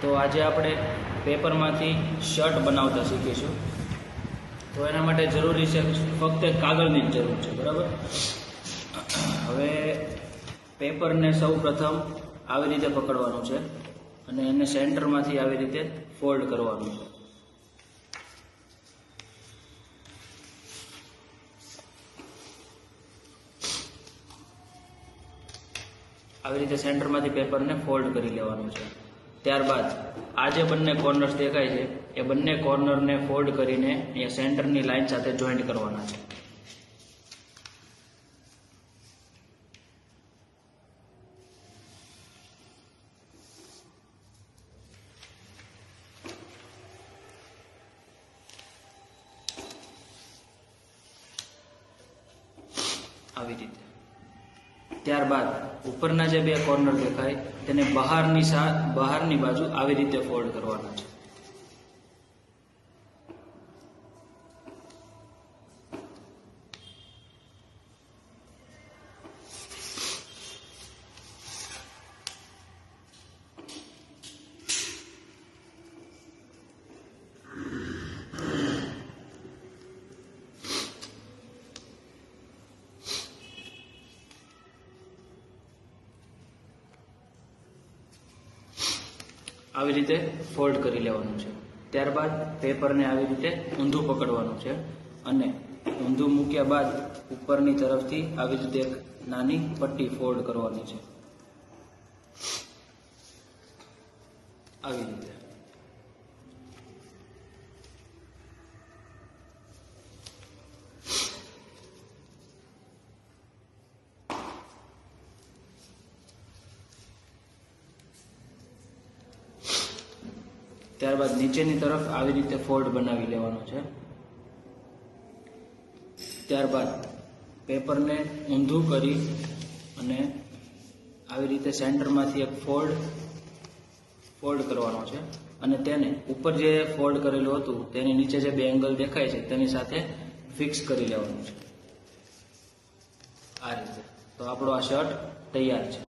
તો આજે આપણે પેપરમાંથી શર્ટ બનાવતા શીખીશું। તો એના માટે જરૂરી છે ફક્ત એક કાગળની જ જરૂર છે, બરાબર। હવે પેપરને સૌ પ્રથમ આવી રીતે પકડવાનું છે અને એને સેન્ટરમાંથી આવી રીતે ફોલ્ડ કરવાનું છે। આવી રીતે સેન્ટરમાંથી પેપરને ફોલ્ડ કરી લેવાનું છે। ત્યારબાદ આ જે બંને કોર્નર્સ દેખાય છે એ બંને કોર્નરને ફોલ્ડ કરીને એ સેન્ટરની લાઇન સાથે જોઈન્ટ કરવાના છે। આવી રીતે। ત્યારબાદ ઉપરના જે બે કોર્નર દેખાય તેને બહારની બાજુ આવી રીતે ફોલ્ડ કરવાના છે। આવી રીતે ફોલ્ડ કરી લેવાનું છે। ત્યારબાદ પેપરને આવી રીતે ઊંધું પકડવાનું છે અને ઊંધું મૂક્યા બાદ ઉપરની તરફથી આવી રીતે એક નાની પટ્ટી ફોલ્ડ કરવાની છે, આવી રીતે। ત્યારબાદ નીચેની તરફ આવી રીતે ફોલ્ડ બનાવી લેવાનો છે। ત્યારબાદ પેપરને ઊંધું કરી અને આવી રીતે સેન્ટરમાંથી એક ફોલ્ડ કરવાનો છે અને તેને ઉપર જે ફોલ્ડ કરેલું હતું તેની નીચે જે બે એંગલ દેખાય છે તેની સાથે ફિક્સ કરી લેવાનું છે, આ રીતે। તો આપણો આ શર્ટ તૈયાર છે।